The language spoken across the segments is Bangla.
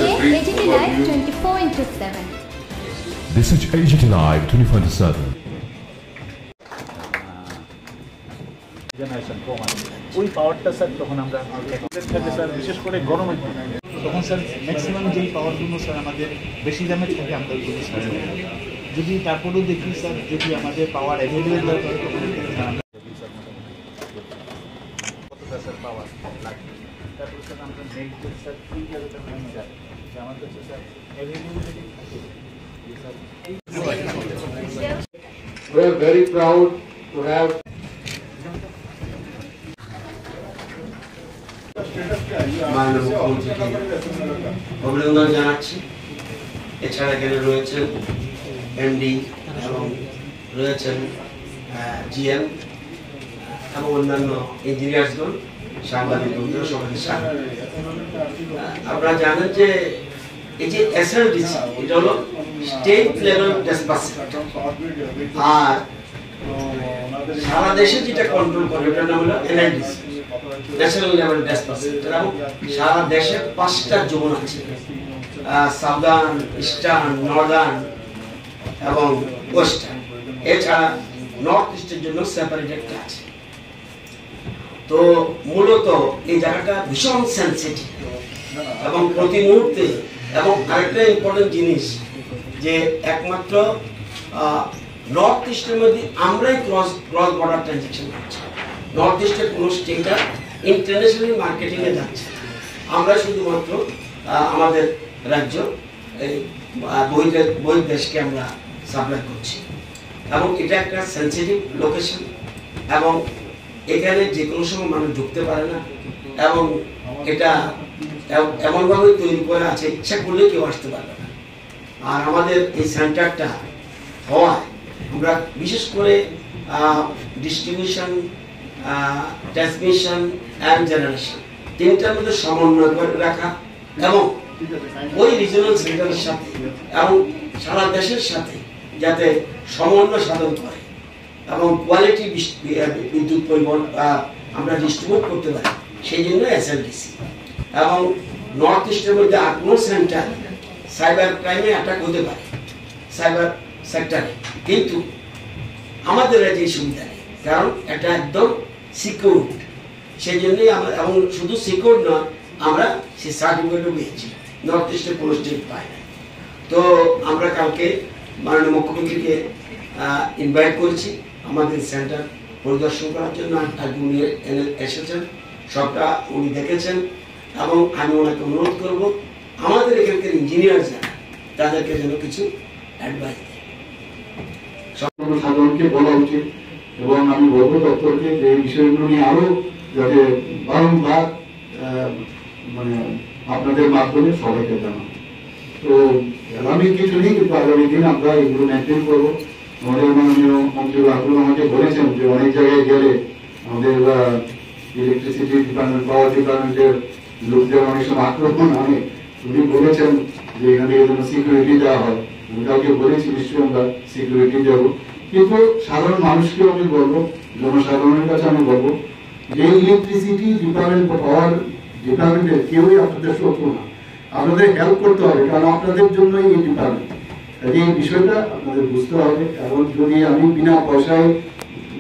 AGT Live 24/7. This is AGT Live 24/7. Generation কম আছে ওই পাওয়ারটা স্যার তখন আমরা থাকে স্যার বিশেষ করে গরমের দিনে তখন স্যার ম্যাক্সিমাম যেই পাওয়ারগুলো স্যার আমাদের বেশি দামের থাকে আমরা ওইগুলো স্যার যদি তারপরেও দেখি স্যার যদি আমাদের পাওয়ার অ্যাভেলেবেল দরকার কতটা স্যার পাওয়ার লাগবে তারপরে স্যার আমরা নেক্সট স্যার কীভাবে হয়ে যায় যে আমার কাছে স্যার অ্যাভেলেবিলিটি থাকে We are very proud to have অভিনন্দন জানাচ্ছি। এছাড়া এখানে রয়েছেন এমডি এবং রয়েছেন জিএম এবং অন্যান্য ইঞ্জিনিয়ার্সগণ, সাংবাদিক বন্ধুরা, সবাইকে স্বাগত। আপনারা জানেন যে এই যে এসএলডিসি এটা হলো স্টেট লেভেল ডেসপাসিট, আর সারা দেশে যেটা কন্ট্রোল করে ওটার নাম হলো এনএলডিসি, ন্যাশনাল লেভেল ডেসপাসিট। এবং সারা দেশে 5টা জোন আছে, সাউদার্ন, ইস্টার্ন, নর্দার্ন এবং ওয়েস্টার্ন। এছাড়া নর্থ ইস্টের জন্য সেপারেট একটা আছে। তো মূলত এই জায়গাটা ভীষণ সেন্সিটিভ এবং প্রতি মুহূর্তে, এবং আরেকটা ইম্পর্টেন্ট জিনিস যে একমাত্র নর্থ ইস্টের মধ্যে আমরাই ক্রস বর্ডার ট্রানজাকশন করছি। নর্থ ইস্টের কোনো স্টেটার ইন্টারন্যাশনাল মার্কেটিংয়ে যাচ্ছে, আমরা শুধুমাত্র আমাদের রাজ্য এই বহির্দেশকে আমরা সাপ্লাই করছি। এবং এটা একটা সেন্সিটিভ লোকেশন, এবং এখানে যে কোনো সময় মানুষ ঢুকতে পারে না, এবং এটা এমনভাবে তৈরি করা আছে ইচ্ছা করলে কেউ আসতে পারবে না। আর আমাদের এই সেন্টারটা হওয়ায় আমরা বিশেষ করে ডিস্ট্রিবিউশন, ট্রান্সমিশন অ্যান্ড জেনারেশন তিনটার মধ্যে সমন্বয় করে রাখা, এবং ওই রিজনাল সেন্টারের সাথে এবং সারা দেশের সাথে যাতে সমন্বয় সাধন করে এবং কোয়ালিটি বিদ্যুৎ পরিবহন আমরা ডিস্ট্রিবিউট করতে পারি, সেই জন্য এসএলডিসি। এবং নর্থ ইস্টের মধ্যে আর কোনো সেন্টার সাইবার ক্রাইমে অ্যাটাক হতে পারে সাইবার সেক্টরে, কিন্তু আমাদের রাজ্যে সুবিধা নেই, কারণ এটা একদম সিকিউর। সেই জন্যই আমরা, এবং শুধু সিকিউর নয়, আমরা সেই সার্টিফিকেটও পেয়েছি, নর্থ ইস্টের কোনো স্টেট পাই না। তো আমরা কালকে মাননীয় মুখ্যমন্ত্রীকে ইনভাইট করেছি আমাদের সেন্টার পরিদর্শন করার জন্য। আজকে উনি এসেছেন, সবটা উনি দেখেছেন, এবং আমি ওনাকে অনুরোধ করবো আমাদের এখানকার ইঞ্জিনিয়ার যারা তাদেরকে যেন কিছু অ্যাডভাইস দেয়। সাধারণকে বলা উচিত, এবং আমি বলবো দপ্তরকে যে এই বিষয়গুলো নিয়ে আরো যাতে বারংবার মানে আপনাদের মাধ্যমে সবাইকে জানান। তো আগামী কিছু নেই, কিন্তু আগামী দিন আমরা এগুলো মেনটেন করবো। আমাদের মাননীয় মন্ত্রী রাহুল আমাকে বলেছেন যে অনেক জায়গায় গেলে আমাদের ইলেকট্রিসিটি ডিপার্টমেন্ট, পাওয়ার ডিপার্টমেন্টের লোকদের অনেক সময় আক্রমণ আনে। উনি বলেছেন যে এখানে যেন সিকিউরিটি দেওয়া হয়। আমি কাউকে বলেছি নিশ্চয়ই আমরা সিকিউরিটি দেবো, কিন্তু সাধারণ মানুষকে আমি বলবো, জনসাধারণের কাছে আমি বলবো যে ইলেকট্রিসিটি ডিপার্টমেন্ট, পাওয়ার ডিপার্টমেন্টের কেউই আপনাদের শত্রু না, আপনাদের হেল্প করতে হবে, কারণ আপনাদের জন্যই এই ডিপার্টমেন্ট। এই বিষয়টা আপনাদের বুঝতে হবে। এবং যদি আমি বিনা পয়সায়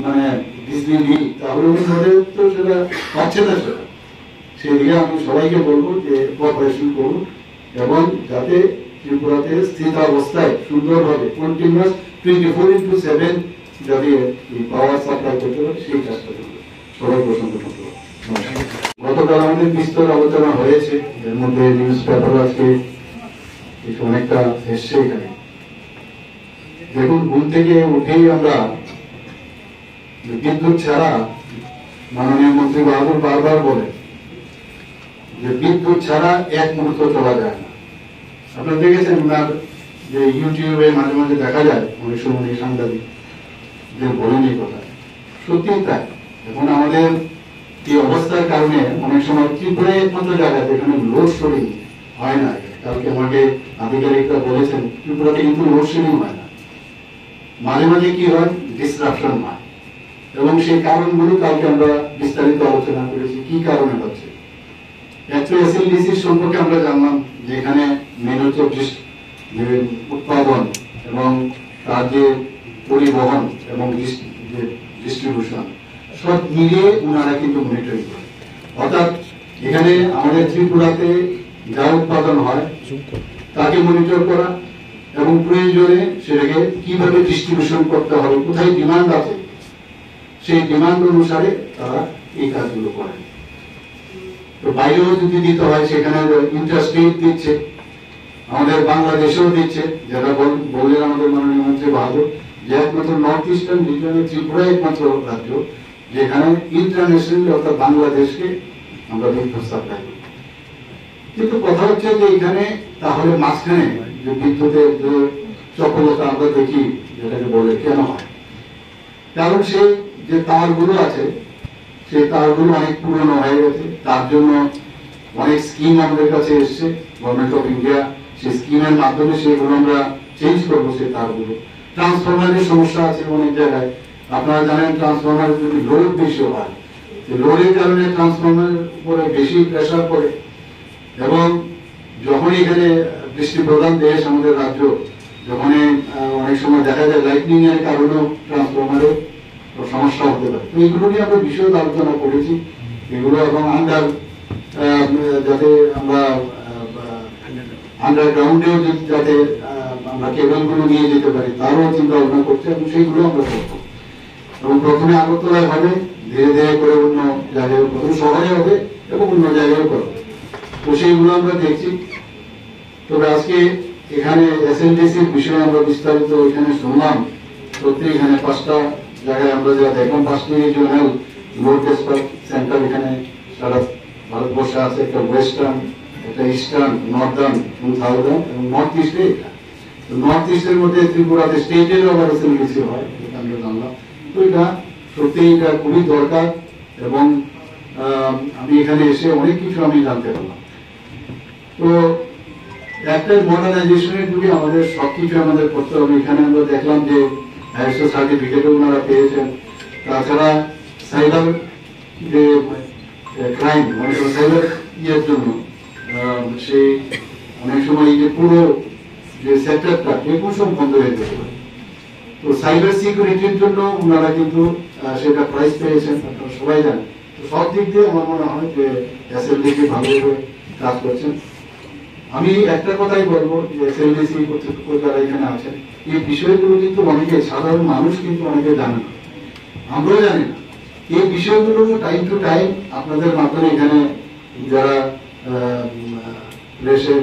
মানে বিজলি নিই, তাহলে ওদের তো সেটা পাচ্ছে না। সেটা সেই দিকে আমি সবাইকে বলবো যে কোঅপারেশন করুন, এবং যাতে ত্রিপুরাতে স্থির অবস্থায় সুন্দরভাবে কন্টিনিউয়াস 24/7 যাতে পাওয়ার সাপ্লাই করতে পারে সেই চেষ্টা করবে। সবাই প্রসঙ্গ করতে পারে। গতকাল আমাদের বিস্তর আলোচনা হয়েছে, এর মধ্যে নিউজ পেপার আজকে অনেকটা এসছে এখানে। দেখুন, ঘুম থেকে উঠেই আমরা বিদ্যুৎ ছাড়া, মাননীয় মন্ত্রী বাহাদুর বারবার বলেন যে বিদ্যুৎ ছাড়া এক মুহূর্ত চলা যায় না। আপনারা দেখেছেন ওনার যে ইউটিউবে মাঝে মাঝে দেখা যায় অনেক সময় সাংবাদিক যে বলেন এই কথা, সত্যি তাই। এখন আমাদের এই অবস্থার কারণে অনেক সময় ত্রিপুরা একমাত্র জায়গা যেখানে লোডশেডিং হয় না। কালকে আমাকে আধিকারিকরা বলেছেন ত্রিপুরাতে কিন্তু লোডশেডিং হয় না, মাঝে মাঝে কি হয়, ডিসরাপশন হয়। এবং সেই কারণগুলো কালকে আমরা বিস্তারিত আলোচনা করেছি কি কারণে হচ্ছে। এসএলডিসি সম্পর্কে আমরা জানলাম যে এখানে মিলিয়ে ওনারা কিন্তু মনিটরিং করে। অর্থাৎ এখানে আমাদের ত্রিপুরাতে যা উৎপাদন হয় তাকে মনিটর করা এবং প্রয়োজনে সেটাকে কিভাবে ডিস্ট্রিবিউশন করতে হবে, কোথায় ডিমান্ড আছে সেই ডিমান্ড অনুসারে তারা এই কাজগুলো করে। তো বাইরেও যদি দিতে হয় সেখানে ইন্টারস্টেট দিচ্ছে, আমাদের বাংলাদেশেও দিচ্ছে, যেটা বললেন আমাদের মাননীয় মন্ত্রী বাহাদুর, যে একমাত্র নর্থ ইস্টার্ন রিজনে ত্রিপুরা একমাত্র রাজ্য যেখানে ইন্টারন্যাশনাল অর্থাৎ বাংলাদেশকে আমরা বিদ্যুৎ সাপ্লাই করি। কিন্তু কথা হচ্ছে যে এখানে তাহলে মাঝখানে যে বিদ্যুতের যে চপলতা আমরা দেখি যেটাকে বলে কেন হয়, কারণ সেই যে তারগুলো আছে সেই তারগুলো অনেক পুরনো হয়ে গেছে, তার জন্য অনেক স্কিম আমাদের কাছে এসছে গভর্নমেন্ট অফ ইন্ডিয়া, সেই স্কিমের মাধ্যমে সেগুলো আমরা চেঞ্জ করবো সেই তারগুলো। ট্রান্সফরমারের সমস্যা আছে অনেক জায়গায়, আপনারা জানেন ট্রান্সফরমার যদি লোড বেশি হয়, লোডের কারণে ট্রান্সফরমার উপরে বেশি প্রেসার পড়ে, এবং যখন এখানে বৃষ্টি প্রধান দেশ আমাদের রাজ্য, যখন অনেক সময় দেখা যায় লাইটনিং এর কারণেও ট্রান্সফরমারের সমস্যা হতে পারে। তো এগুলো নিয়ে আমরা বিশদ আলোচনা করেছি, এগুলো এবং যাতে আমরা আন্ডারগ্রাউন্ডেও যাতে আমরা কেবলগুলো নিয়ে যেতে পারি তারও চিন্তা ভাবনা করছে, এবং সেইগুলো আমরা করবো। এবং প্রথমে আগরতলায় হবে, ধীরে ধীরে করে অন্য জায়গায়, প্রথমে শহরে হবে এবং অন্য জায়গায় করবে। তো সেইগুলো আমরা দেখছি। তবে আজকে এখানে এসএলডিসির বিষয়ে আমরা বিস্তারিত এখানে শুনলাম। সত্যি এখানে 5টা জায়গায় আমরা যা দেখলাম, 5টি রিজিওনাল লোড ডিসপ্যাচ সেন্টার এখানে সারা ভারতবর্ষে আছে, একটা ওয়েস্টার্ন, একটা ইস্টার্ন, নর্দার্ন এবং সাউদার্ন এবং নর্থ ইস্টে। নর্থ ইস্টের মধ্যে ত্রিপুরাতে স্টেটের আবার এসএলডিসি হয়, এটা আমরা জানলাম। তো এটা সত্যি এটা খুবই দরকার, এবং আমি এখানে এসে অনেক কিছু আমি জানতে পারলাম। তো একটা মডার্নাইজেশনের যুগে আমাদের সবকিছু আমাদের করতে হবে। এখানে আমরা দেখলাম যে ISO সার্টিফিকেটও ওনারা পেয়েছেন। তাছাড়া সাইবার যে ক্রাইম, মানে সাইবার ইয়ের জন্য সেই অনেক সময় এই যে পুরো যে সেক্টরটা একুশ বন্ধ হয়ে যেতে পারে। তো সাইবার সিকিউরিটির জন্য ওনারা কিন্তু সেটা প্রাইজ পেয়েছেন, আপনারা সবাই জানেন। তো সব দিক দিয়ে আমার মনে হয় যে এসএলডিসি ভালোভাবে কাজ করছেন। আমি একটা কথাই বলবো যে এসএলডিসি কর্তৃপক্ষ যারা এখানে আছেন, এই বিষয়গুলো কিন্তু অনেকে সাধারণ মানুষ কিন্তু অনেকে জানে না, আমরাও জানি না। এই বিষয়গুলো টাইম টু টাইম আপনাদের মাধ্যমে এখানে যারা প্রেসের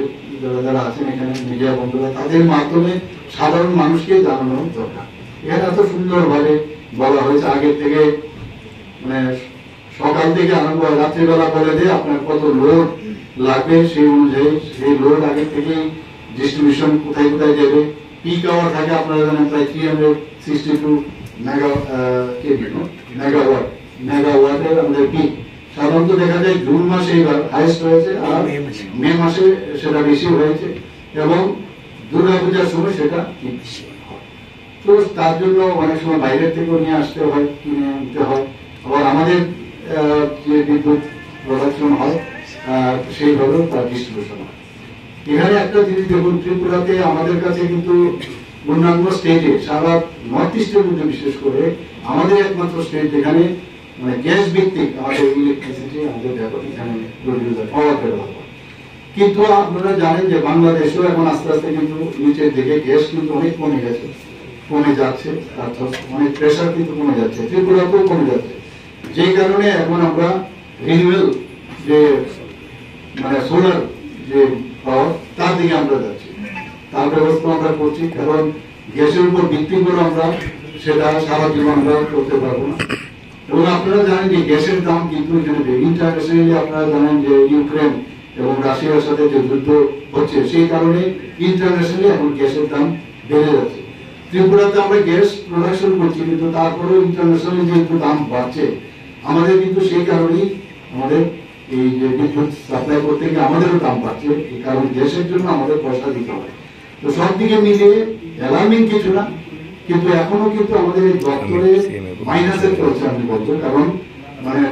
যারা আছেন এখানে মিডিয়া বন্ধুরা, তাদের মাধ্যমে সাধারণ মানুষকে জানানো দরকার। এখানে এত সুন্দরভাবে বলা হয়েছে, আগের থেকে মানে সকাল থেকে আরম্ভ হয়, রাত্রিবেলা বলে দিয়ে আপনার কত লোড লাগবে সেই অনুযায়ী সেই লোড আগে থেকেই ডিস্ট্রিবিউশন কোথায় কোথায় দেবে। পিক আওয়ার থাকে আপনারা জানেন প্রায় 362 মেগাওয়াটের আমাদের পিক। সাধারণত দেখা যায় জুন মাসে এবার হাইয়েস্ট হয়েছে, আর মে মাসে সেটা বেশি হয়েছে, এবং দুর্গাপূজার সময় সেটা বেশি হয়। তো তার জন্য অনেক সময় বাইরের থেকেও নিয়ে আসতে হয়, কিনে আনতে হয়। আবার আমাদের যে বিদ্যুৎ প্রোডাকশন হয় সেইভাবেও তার ডিস্ট্রিবিউশন হয়। এখানে একটা জিনিস দেখুন, ত্রিপুরাতে আমাদের কাছে কিন্তু অন্যান্য স্টেটে, সারা নর্থ ইস্টের মধ্যে বিশেষ করে আমাদের একমাত্র স্টেট যেখানে মানে গ্যাস ভিত্তিক আমাদের ইলেকট্রিসিটি আমাদের এখানে পাওয়ার ব্যবহার হয়। কিন্তু আপনারা জানেন যে বাংলাদেশেও এখন আস্তে আস্তে কিন্তু নিচের দিকে গ্যাস কিন্তু অনেক কমে গেছে, কমে যাচ্ছে, অনেক প্রেশার কিন্তু কমে যাচ্ছে, ত্রিপুরাতেও কমে যাচ্ছে। যে কারণে এখন আমরা রিনিউয়েবল যে মানে সোলার যে পাওয়ার তার দিকে আমরা যাচ্ছি, তার ব্যবস্থা আমরা করছি। কারণ গ্যাসের উপর ভিত্তি করে আমরা সেটা সারা জীবন আমরা করতে পারবো না। এবং আপনারা জানেন যে গ্যাসের দাম কিন্তু এখানে ইন্টারন্যাশনালি আপনারা জানেন যে ইউক্রেন এবং রাশিয়ার সাথে যে যুদ্ধ হচ্ছে সেই কারণে ইন্টারন্যাশনালি এখন গ্যাসের দাম বেড়ে যাচ্ছে। ত্রিপুরাতে আমরা গ্যাস প্রোডাকশন করছি, কিন্তু তারপরেও ইন্টারন্যাশনালি যেহেতু দাম বাড়ছে, আমাদের কিন্তু সেই কারণেই আমাদের এই যে বিদ্যুৎ সাপ্লাই করতে গিয়ে আমাদেরও দাম বাড়ছে, কারণ গ্যাসের জন্য আমাদের পয়সা দিতে হয়। তো সব দিকে মিলিয়ে অ্যালার্মিং কিছু না, কিন্তু এখনো কিন্তু আমাদের এই দপ্তরে মাইনাসের চলছে আমি বলবো। কারণ মানে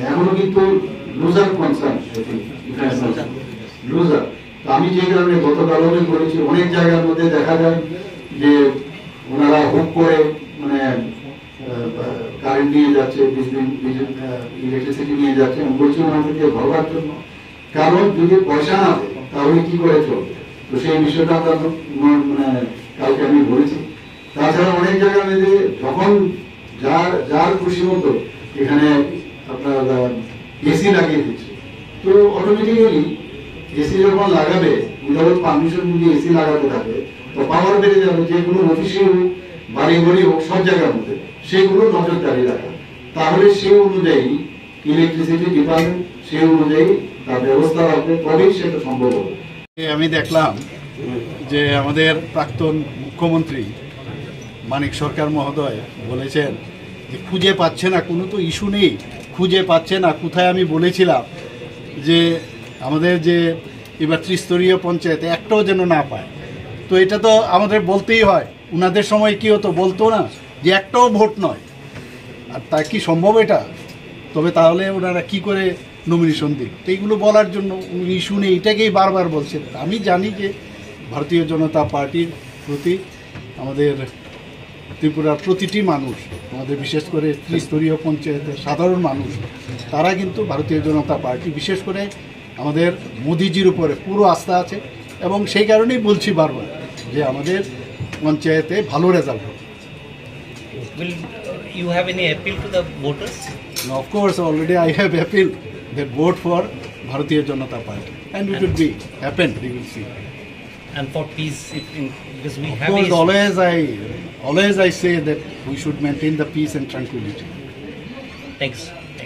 এখনো কিন্তু লুজার কনসার্ন, লুজার। তো আমি যে কারণে গতকালও করেছি, অনেক জায়গার মধ্যে দেখা যায় যে ওনারা হুক করে মানে কারেন্ট নিয়ে যাচ্ছে, ইলেকট্রিসিটি নিয়ে যাচ্ছে, আমি বলছি ওনাদেরকে ভরবার জন্য। কারণ যদি পয়সা না দেয় তাহলে কি করে চলবে? তো সেই বিষয়টা আমরা মানে কালকে আমি বলেছি। তাছাড়া অনেক জায়গায় যখন যার খুশি মতো এখানে আপনার এসি লাগিয়ে দিচ্ছে, তো অটোমেটিক্যালি এসি যখন লাগাবে উইদাউট পারমিশন যদি এসি লাগাতে থাকে তো পাওয়ার বেড়ে যাবে। যেগুলো অফিসে হোক বাড়ি ঘড়ি হোক সব জায়গার মধ্যে সেগুলো নজরদারি রাখা, তাহলে সেই অনুযায়ী ইলেকট্রিসিটি ডিপার্টমেন্ট সেই অনুযায়ী তার ব্যবস্থা রাখবে, তবেই সেটা সম্ভব হবে। আমি দেখলাম যে আমাদের প্রাক্তন মুখ্যমন্ত্রী মানিক সরকার মহোদয় বলেছেন যে খুঁজে পাচ্ছে না, কোনো তো ইস্যু নেই, খুঁজে পাচ্ছে না কোথায়। আমি বলেছিলাম যে আমাদের যে এবার ত্রিস্তরীয় পঞ্চায়েতে একটাও যেন না পায়, তো এটা তো আমাদের বলতেই হয়। ওনাদের সময় কি হতো, বলতো না যে একটাও ভোট নয়, আর তা কি সম্ভব এটা? তবে তাহলে ওনারা কি করে নমিনেশন দিল? তো এইগুলো বলার জন্য ইস্যু নেই, এটাকেই বারবার বলছেন। আমি জানি যে ভারতীয় জনতা পার্টির প্রতি আমাদের ত্রিপুরার প্রতিটি মানুষ, আমাদের বিশেষ করে ত্রিস্তরীয় পঞ্চায়েতের সাধারণ মানুষ, তারা কিন্তু ভারতীয় জনতা পার্টি, বিশেষ করে আমাদের মোদিজির উপরে পুরো আস্থা আছে, এবং সেই কারণেই বলছি বারবার যে আমাদের পঞ্চায়েতে ভালো রেজাল্ট হবে। Will you have any appeal to the voters? Now, of course, already I have appealed that vote for Bharatiya Janata Party, and it will be happen. We will see. And for peace, because we Of have course, issues. always I say that we should maintain the peace and tranquility. Thanks.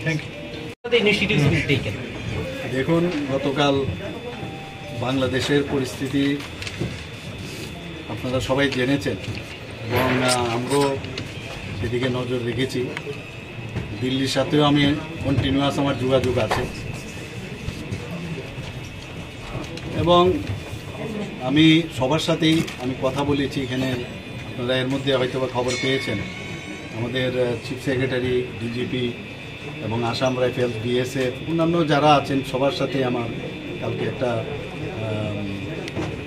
Thank you. What are the initiatives being taken? দেখুন, গতকাল বাংলাদেশের পরিস্থিতি আপনারা সবাই জেনেছেন, এবং আমরাও সেদিকে নজর রেখেছি। দিল্লির সাথেও আমি কন্টিনিউয়াস আমার যোগাযোগ আছে, এবং আমি সবার সাথেই আমি কথা বলেছি। এখানে আপনারা এর মধ্যে হয়তো বা খবর পেয়েছেন, আমাদের চিফ সেক্রেটারি, ডিজিপি এবং আসাম রাইফেলস, বিএসএফ, অন্যান্য যারা আছেন সবার সাথে আমার কালকে একটা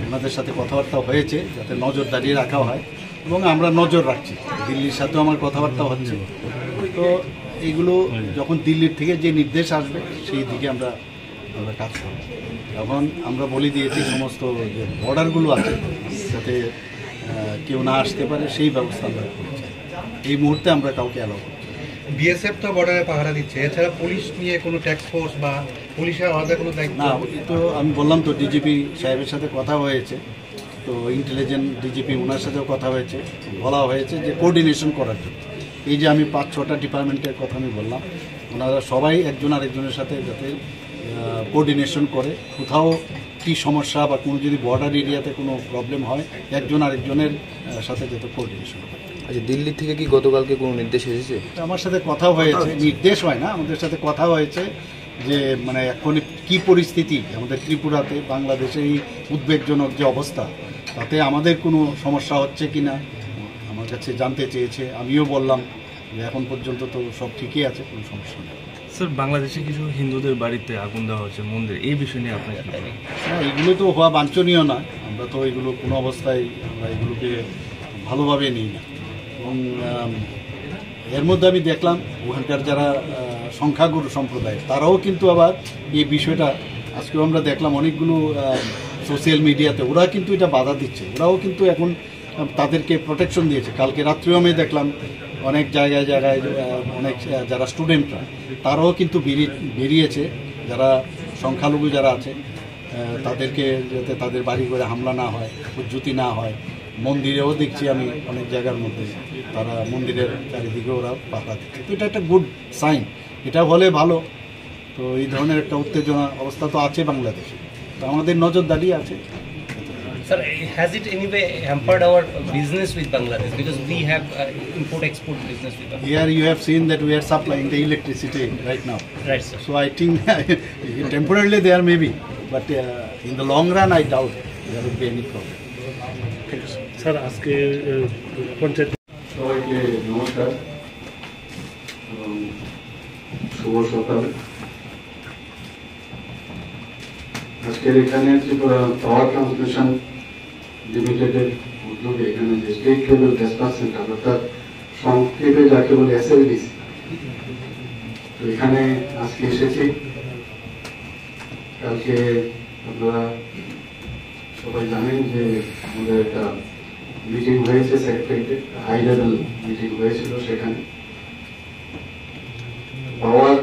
ওনাদের সাথে কথাবার্তা হয়েছে, যাতে নজরদারি রাখা হয়, এবং আমরা নজর রাখছি। দিল্লির সাথেও আমার কথাবার্তা হচ্ছে। তো এইগুলো যখন দিল্লির থেকে যে নির্দেশ আসবে সেই দিকে আমরা কাজ করব। এখন আমরা বলে দিয়েছি সমস্ত যে বর্ডারগুলো আছে যাতে কেউ না আসতে পারে, সেই ব্যবস্থা আমরা করেছি। এই মুহূর্তে আমরা কাউকে অ্যালাউ করছি। বিএসএফ তো বর্ডারে পাহারা দিচ্ছে, এছাড়া পুলিশ নিয়ে কোনো ট্যাক্স ফোর্স বা পুলিশের আলাদা কোনো দায়িত্ব? না, তো আমি বললাম তো ডিজিপি সাহেবের সাথে কথা হয়েছে, তো ইন্টেলিজেন্ট ডিজিপি ওনার সাথেও কথা হয়েছে, বলা হয়েছে যে কোঅর্ডিনেশন করার জন্য। এই যে আমি 5-6টা ডিপার্টমেন্টের কথা আমি বললাম, ওনারা সবাই একজন আরেকজনের সাথে যাতে কোঅর্ডিনেশন করে, কোথাও কী সমস্যা বা কোনো যদি বর্ডার এরিয়াতে কোনো প্রবলেম হয় একজন আরেকজনের সাথে যাতে কোঅর্ডিনেশন করে। আচ্ছা, দিল্লি থেকে কি গতকালকে কোনো নির্দেশ এসেছে? আমার সাথে কথা হয়েছে, নির্দেশ হয় না, আমাদের সাথে কথা হয়েছে যে মানে এখন কি পরিস্থিতি আমাদের ত্রিপুরাতে, বাংলাদেশে এই উদ্বেগজনক যে অবস্থা, তাতে আমাদের কোনো সমস্যা হচ্ছে কি না আমার কাছে জানতে চেয়েছে। আমিও বললাম যে এখন পর্যন্ত তো সব ঠিকই আছে, কোনো সমস্যা নেই। স্যার, বাংলাদেশে কিছু হিন্দুদের বাড়িতে আগুন দেওয়া হচ্ছে মন্দির, এই বিষয় নিয়ে আপনার কি বলেন? হ্যাঁ, এগুলো তো হওয়া বাঞ্ছনীয় না। আমরা তো এগুলো কোনো অবস্থায় আমরা এগুলোকে ভালোভাবে নিই না। এবং এর মধ্যে আমি দেখলাম ওখানকার যারা সংখ্যাগুরু সম্প্রদায়, তারাও কিন্তু আবার এই বিষয়টা, আজকেও আমরা দেখলাম অনেকগুলো সোশ্যাল মিডিয়াতে ওরা কিন্তু এটা বাধা দিচ্ছে, ওরাও কিন্তু এখন তাদেরকে প্রোটেকশন দিয়েছে। কালকে রাত্রেও আমি দেখলাম অনেক জায়গায় অনেক যারা স্টুডেন্টরা, তারাও কিন্তু বেরিয়েছে, যারা সংখ্যালঘু যারা আছে তাদেরকে যাতে তাদের বাড়ি ঘরে হামলা না হয়, উজ্জুতি না হয়। মন্দিরেও দেখছি আমি অনেক জায়গার মধ্যে তারা মন্দিরের চারিদিকে ওরা পাহারা দিচ্ছে। তো এটা একটা গুড সাইন, এটা হলে ভালো। তো এই ধরনের একটা উত্তেজনা অবস্থা তো আছে বাংলাদেশে, তো আমাদের নজরদারি আছে। Sir, has it anyway hampered our business with Bangladesh? Because we have import-export business with Bangladesh. Here you have seen that we are supplying the electricity right now. Right, sir. So I think temporarily there may be, but in the long run I doubt there will be any problem. Sir, আজকে পঞ্চায়েত সবাইকে নমস্কার এবং শুভ সকাল। আজকের এখানে ত্রিপুরা পাওয়ার ট্রান্সমিশন লিমিটেডের উদ্যোগে এখানে যে স্টেট লেভেল ডিসপ্যাচ সেন্টার, অর্থাৎ সংক্ষেপে যাকে বলে SLDC, তো এখানে আজকে এসেছি। কালকে আপনারা সবাই জানেন যে আমাদের একটা মিটিং হয়েছে সেক্রেটারিয়েটে, হাই লেভেল মিটিং হয়েছিল। সেখানে পাওয়ার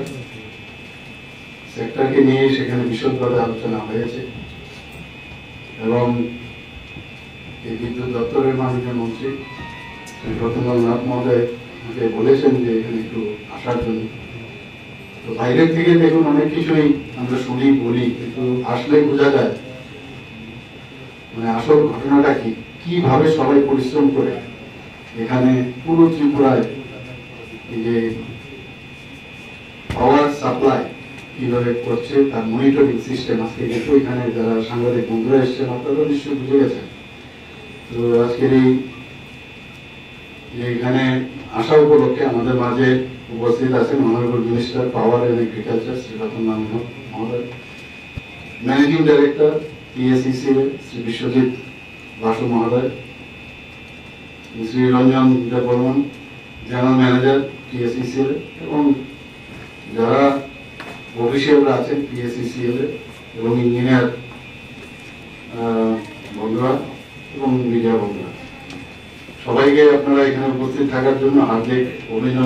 সেক্টরকে নিয়ে সেখানে বিশদভাবে আলোচনা হয়েছে এবং এই বিদ্যুৎ দপ্তরের মাননীয় মন্ত্রী শ্রী রতনলাল নাথ মহোদয় আমাকে বলেছেন যে এখানে একটু আসার জন্য। তো বাইরের থেকে দেখুন অনেক কিছুই আমরা শুনি বলি, কিন্তু আসলে বোঝা যায় মানে আসল ঘটনাটা কি, কিভাবে সবাই পরিশ্রম করে এখানে পুরো ত্রিপুরায় এই যে পাওয়ার সাপ্লাই কিভাবে করছে তার মনিটরিং সিস্টেম। আজকে কিন্তু এখানে যারা সাংবাদিক বন্ধুরা এসছেন আপনারা নিশ্চয়ই বুঝে গেছেন। তো আজকের এই এখানে আসা উপলক্ষে আমাদের মাঝে উপস্থিত আছেন honourable minister power and agriculture Shri Ratanlal মহোদয়, managing director PSEC Shri Biswajit Basu মহোদয়, Shri Ranjan Debbarman general manager PSECL, এবং যারা অফিসিয়ালরা আছেন পিএসইসিএল এবং ইঞ্জিনিয়ার বন্ধুরা এবং মিডিয়া বন্ধুরা, সবাইকে আপনারা এখানে উপস্থিত থাকার জন্য হার্দিক অভিনন্দন।